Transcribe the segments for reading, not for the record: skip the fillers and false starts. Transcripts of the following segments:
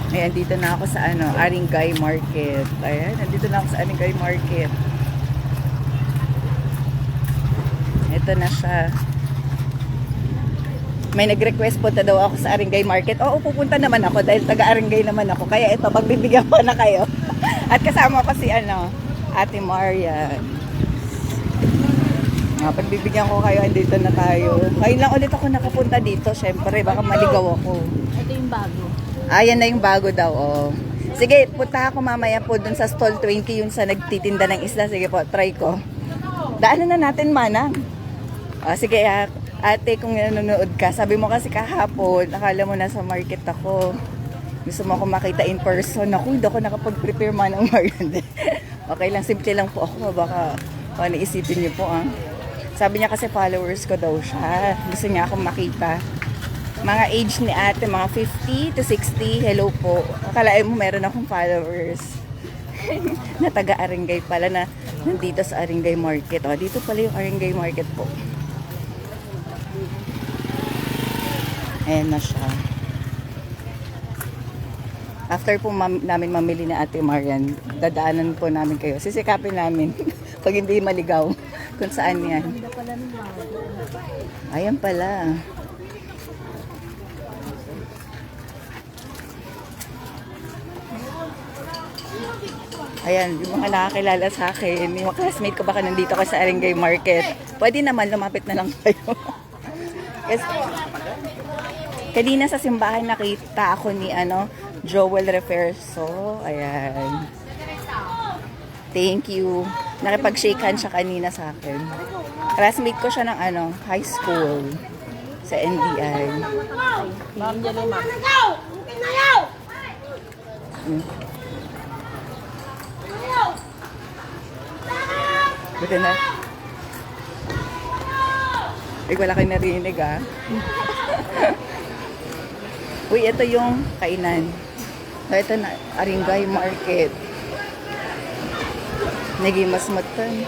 Ayan, dito na ako sa Aringay Market. Ayan, nandito na ako sa Aringay Market. Ito na siya. May nag-request punta daw ako sa Aringay Market. Oo, pupunta naman ako dahil taga-Aringay naman ako. Kaya ito, pagbibigyan ko na kayo. At kasama ko si Ate Marian. Pagbibigyan ko kayo, andito na tayo. Ngayon lang ulit ako nakapunta dito. Syempre, baka maligaw ako. Ito yung bago. Ayan na yung bago daw, oh. Sige, punta ako mamaya po dun sa stall 20, yun sa nagtitinda ng isla. Sige po, try ko. Daanan na natin, Manang. Sige, ate, kung nanonood ka, sabi mo kasi kahapon, akala mo nasa market ako. Gusto mo ako makita in person. Ako, hindi ako nakapag-prepare Manang Marian. Okay lang, simple lang po ako. Baka isipin niyo po, Sabi niya kasi followers ko daw siya. Gusto niya akong makita. Mga age ni ate, mga 50 to 60. Hello po. Akalain mo meron akong followers. Na taga Aringay pala na nandito sa Aringay Market. Dito pala yung Aringay Market po. Ayan na siya. After po namin mamili na Ate Marian, dadaanan po namin kayo. Sisikapin namin pag hindi maligaw kung saan yan. Ayan pala. Ayan, yung mga nakakilala sa akin, yung mga classmate ko baka nandito ka sa Aringay Market. Pwede naman, lumapit na lang kayo. Yes. Kanina sa simbahan nakita ako ni Joel Referso. Ayan. Thank you. Nakipag-shake hand siya kanina sa akin. Classmate ko siya ng high school sa NDI. Buti na. Wala kayo narinig Uy, ito yung kainan. Ito na, Aringay Market. Nagimas matan.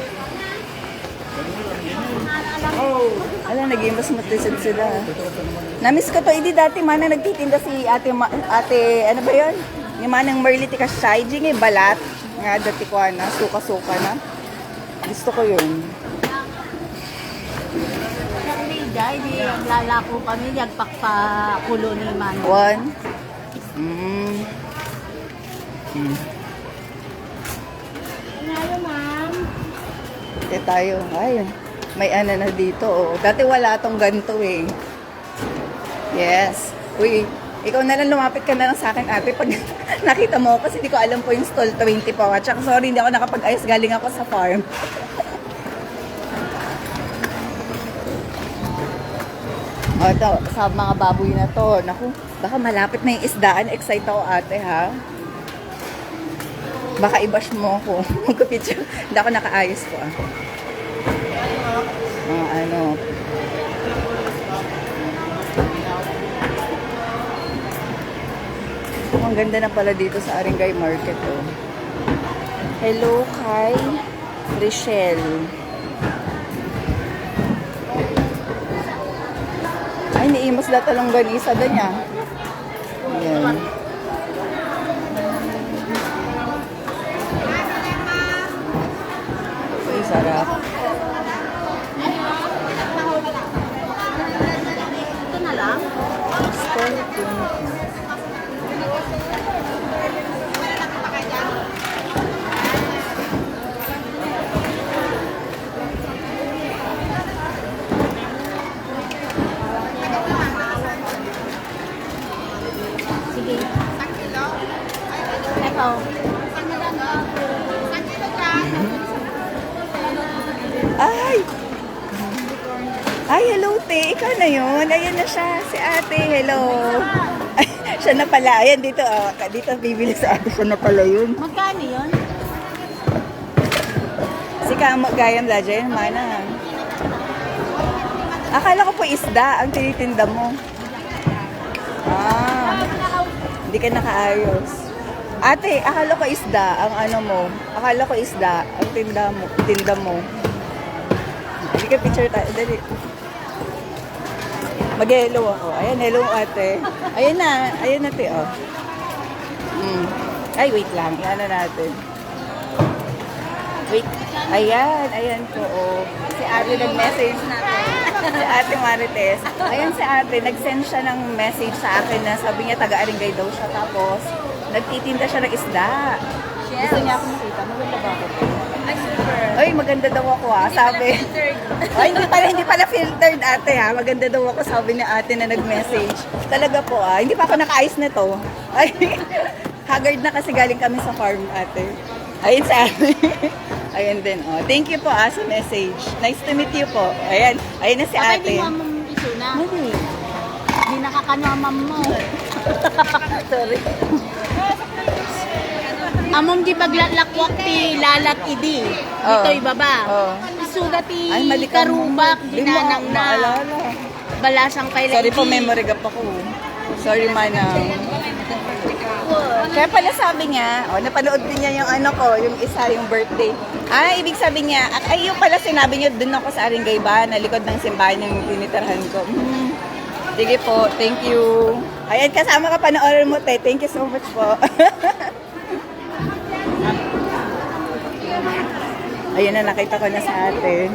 Nagimas matan sila. Namiss ko to, hindi dati mana nagtitinda si ate, ano ba yun? Yung manang Merly Tikasay, jing balat. Nga dati ko suka-suka na. Gusto ko yun. Hindi lalako kami, nagpakpakulo ni Mano. One. Ma'am. Ito tayo. Ay, may na dito. Dati wala tong ganito eh. Yes. Uy, ikaw na lang lumapit ka na lang sa akin ate pag nakita mo kasi hindi ko alam po yung stall 20 po. At saka sorry, hindi ako nakapag-ayos. Galing ako sa farm. Ito, sa mga baboy na to. Naku, baka malapit na yung isdaan. Excited ako ate ha. Baka i-bash mo ako. Magka-picture. Hindi ako nakaayos po Ang ganda na pala dito sa Aringay Market Hello kay Richelle. Ay, niimas na talong ganisa na niya. Ayan. Ay, sarap. Ito na lang. Sige. Ito. Ay! Ay, hello, te. Ikaw na yun. Ayan na siya. Si ate. Hello. Ay, siya na pala. Ayan, dito. Dito bibili sa ate. Siya na pala yun. Magkano yun? Si Kamo Gayam Lajan. Mana. Akala ko po isda ang tinitinda mo. Hindi ka nakaayos. Ate, akala ko isda ang mo. Akala ko isda ang tinda mo. Hindi ka picture tayo. Dali. Mag-hello ako. Ayan, hello ate. Ayan na te, Ay, wait lang. Yan na natin. Wait. Ayan po. Oh. Si ate nag-message na. Si ate Marites. Ayan si ate, nag-send siya ng message sa akin na sabi niya taga-Aringay daw siya. Tapos, nagtitinda siya ng isda. Gusto niya ako makita. Maganda ba ako? Ay, super. Ay, maganda daw ako sabi. Ay, hindi pala filtered ate ha. Maganda daw ako sabi ni ate na nag-message. Talaga po hindi pa ako naka-ayos nito. Ay, haggard na kasi galing kami sa farm ate. Ayun sa ate. Ayun din Thank you po sa message. Nice to meet you po. Ayun na si Kapag ate. di mo among isuna. Mali. Hindi nakakanamam mo. Sorry. Among di paglalakwak ti lalat idi. Dito ibaba. Isuda ti Ay, mali ka. karubak, Di mo dinanang na. maalala. Balasang kay Sorry po, memory gap ako. Sorry, manang. Kaya pala sabi niya, napanood din niya yung yung isa, yung birthday. Ibig sabi niya, yung pala sinabi niyo, dun ako sa Aringay ba, na likod ng simbahan yung tinitirhan ko. Sige po, thank you. Ayan, kasama ka panoorin mo, te. Thank you so much po. Ayun na, nakita ko na sa ate.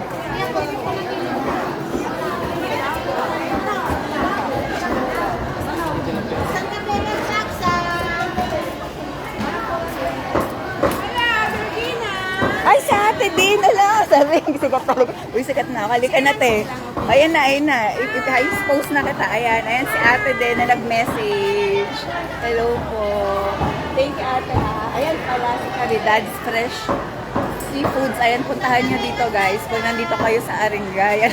Ay, sa ate din, sabi, sikat talaga. Uy, sikat na, halika na, te. Ayan na. I-post na kita. Ayan si ate din na nag-message. Hello po. Thank you, ate Ayan pala si Caridad's Fresh Seafoods. Ayan, puntahan nyo dito, guys. Kung nandito kayo sa Aringay.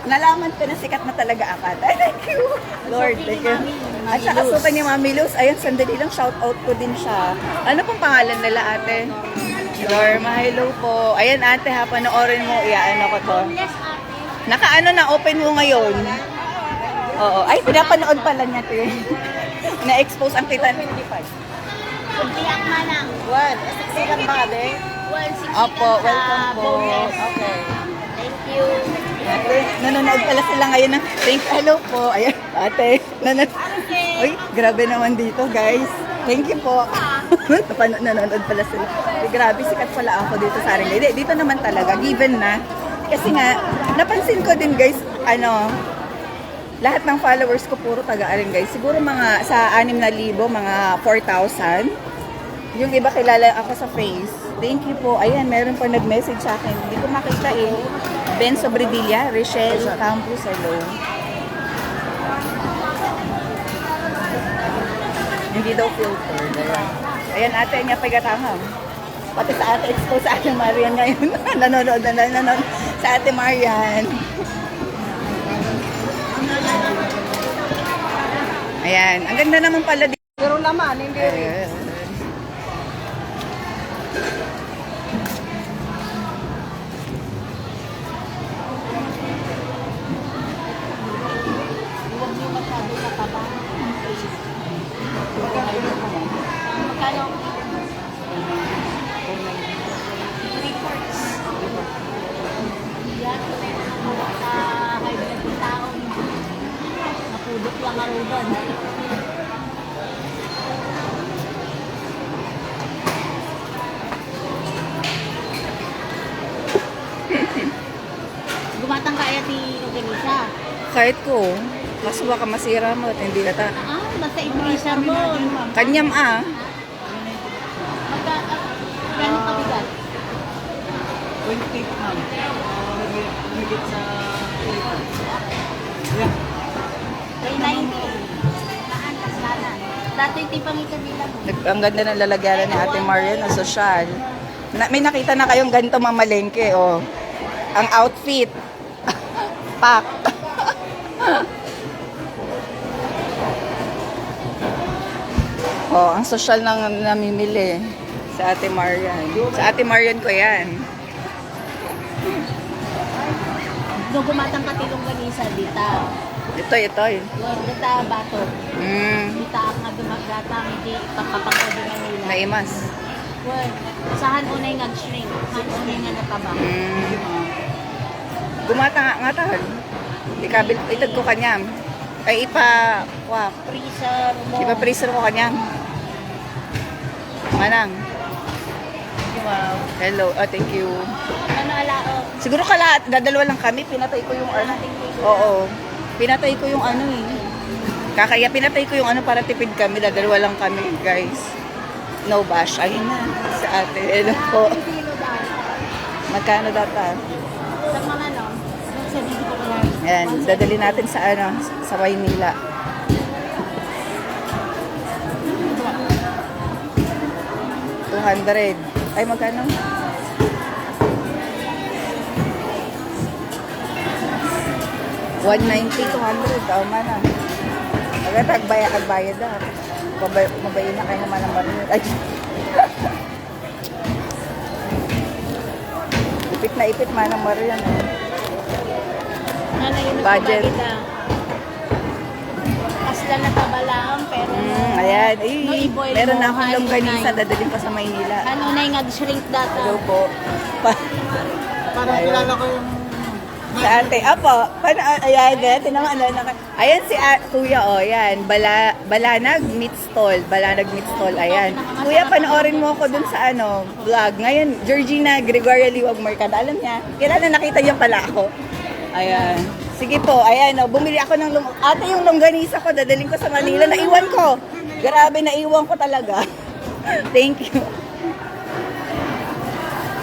Nalaman ko na sikat na talaga ako. Ay, thank you. Lord, thank you. At saka suka ni Mami Luz. Ayan, sandali lang, shout out ko din siya. Ano pong pangalan nila, ate? Norma, hello po. Ayan, ate, panoorin mo. Ko to. Naka-ano na, open mo ngayon. Oo. Ay, pinapanood pala niya, te. Na-expose ang kita. 25. Pagbiyak manang. What? Sikat ba, ate? 160 Opo, welcome po. bonus. Okay. Thank you. Ate, nanonood pala sila ngayon ng hello po. Ayan, ate. Uy, grabe naman dito, guys. Thank you po. Nanonood pala sila. Uy, grabe, sikat pala ako dito sa Aringay. Dito naman talaga, given na. Kasi nga, napansin ko din, guys, lahat ng followers ko puro taga-Aringay. Siguro mga sa 6,000, mga 4,000. Yung iba kilala ako sa face. Thank you po. Ayan, meron po nag-message sa akin. Hindi ko makita Ben Sobredilla, Rochelle Campus, hello. Hindi daw filter. Ayan, ate niya pagkataham. Pati sa ate expose sa ate Marian ngayon. nanonood sa ate Marian. Ayan, ang ganda naman pala dito. Pero laman, hindi Ayan. Huwag niyo masyado mataba. Magkano? 3/4. Yan, sa high blood ng tao. Napudot lang ang udan. Gumatang kaya ti Uganisa. Kahit ko, mas baka masira mo at hindi nata. Basta Uganisa mo. Kanyam Gano'ng kabigat? 28 ma'am. Higit sa 30. Yeah. Kay 90. Laan, kaslanan. Dati iti pangikabilang mo. Ang ganda ng lalagyanan ni Ate Marian na social. May nakita na kayong ganito mamalengke, Ang outfit. Pack. Ang social nang namimili sa Ate Marian. Sa Ate Marian ko yan. Nung gumatang katilong ganisa dita. Ito. Yung dita bato. Dita ang nga dumagdatang hindi ipapapangkado na nila. Naimas. Well, sahan unay nag-shrink. Sahan unay nga natabang. Gumata nga tahan. Ikabil, itag ko kanyam. Ay, freezer Freezer mo. ko kanyam. Manang. Wow. Hello. Oh, thank you. Ano alao? Siguro dadalawa lang kami. Pinatay ko yung ano. Oo. Pinatay ko yung ano eh. Kakaya pinatay ko yung ano para tipid kami. Dadalawa lang kami, guys. No bash. Ayun na. Sa ate. Hello po. Kilo daw. Magkano data? Sa mga no? Sa dito ko kaya. Ayan. Dadali natin sa ano. Sa Maynila. $200. Ay, magkano? 190, 200. Oh, mana. Agad, agbayad na. Mabayin na kayo naman ng marinit. Ay. Ipit na ipit man ang marinit. Ano yun ang Budget. kita? Asla na tabalaang pero Ayan. Ay, no, i-boil meron mo, na akong kain longganisa. na. Dadalhin ko sa Maynila. Ano na yung nag-shrink data? Hello po. Parang Ayun. kilala ko yung... Sa ate. Apo. Ayan. Tinamaan na. Ayan si kuya. O, yan. Balanag Meat Stall. Balanag Meat Stall. Ayan. Kuya, panoorin mo ako dun sa ano, vlog. Ngayon, Georgina Gregoria Liwag Mercado. Alam niya. Kailan na nakita niya pala ako. Ayan. Sige po. Ayan. O, bumili ako ng ate, yung longganisa ko. Dadaling ko sa Manila. Naiwan ko. Grabe, naiwan ko talaga. Thank you.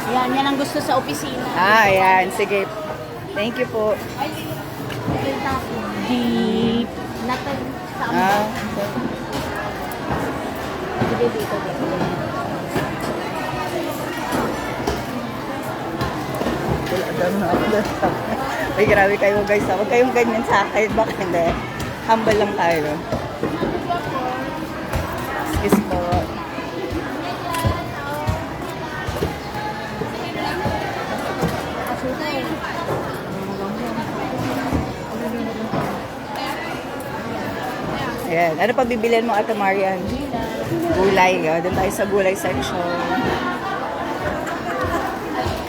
Yan ang gusto sa opisina. Ayan. Sige. Thank you po. Deep. Natag sa Ah. dito. Ay, grabe kayo guys. Huwag kayong ganyan sa akin. Baka hindi. Humble lang tayo. Excuse po. Ayan. Ano pa bibilin mo, Ate Marian? Gulay. Oh. Doon tayo sa gulay section.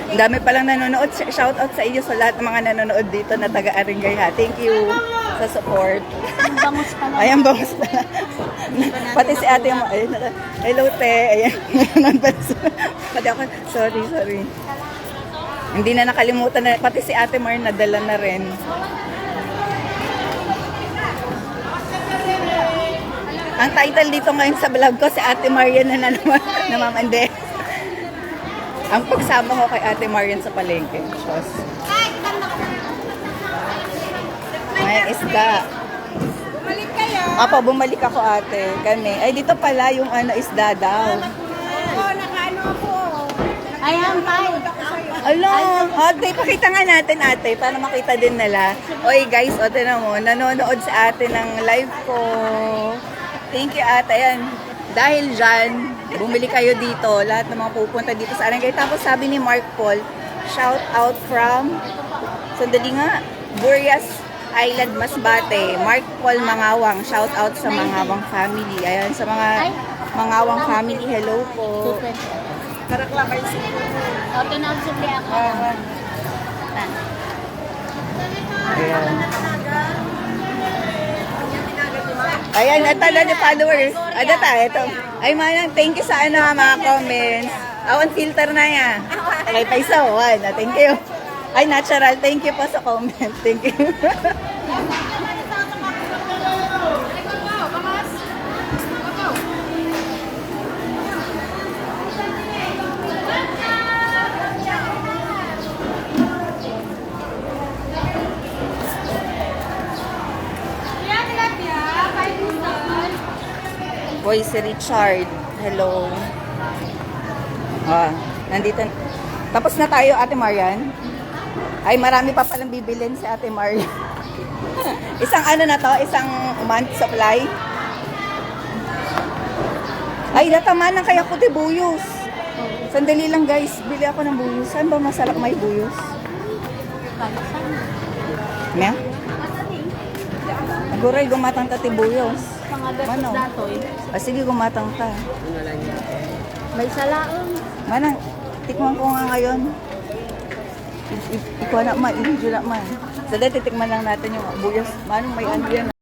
Ang dami palang nanonood. Shout out sa inyo sa lahat ng mga nanonood dito na taga-Aringay ha. Thank you sa support. Ang bangus pa lang. Ayan, bangus pala. Pati si ate mo. Ayun, hello, te. Ayan. Pati ako. Sorry. Hindi na nakalimutan na. Pati si ate Mar nadala na rin. Ang title dito ngayon sa vlog ko, si Ate Marian na naman, namamande. Ang pagsama ko kay Ate Marian sa palengke. Diyos. May isda. Bumalik kayo. Apo, bumalik ako ate. Kami. Ay, dito pala yung ano, isda daw. Oo, nakaano ako. Ayan, tay. Alam, ate, pakita nga natin ate, para makita din nila. Oy guys, o tinan mo, nanonood sa ate ng live ko. Thank you ate, yan. Dahil dyan, bumili kayo dito, lahat ng mga pupunta dito sa Arangay. Tapos sabi ni Mark Paul, shout out from, sandali nga, Burias Island, Masbate. Mark Paul Mangawang, shout out sa Mangawang family. Ayan, sa mga Mangawang family, hello po. Karakla kayo sa O, tinawag-subli ako. Ayan. Ayan, at tala ni followers. Ada ta, ito. Ay, manang, thank you sa ano, mga comments. Awan filter na yan. Ay, paisa, one. Thank you. Ay, natural. Thank you po sa comment. Thank you. Boy, si Richard. Hello. Nandito. Tapos na tayo, Ate Marian. Ay, marami pa palang bibilin si Ate Marian. Isang ano na to? Isang month supply? Ay, natamaan ng kaya ko buyos. Sandali lang guys. Bili ako ng buyos. Saan ba masarap may buyos? Meow? Aguray, gumatang ka tibuyos. Mga gatos Mano? datoy. Sige, gumatang ka. May salaang. Manang, tikman ko nga ngayon. Ikaw na man, hindi na man. Sada, titikman lang natin yung buyos. Manong may ano yan.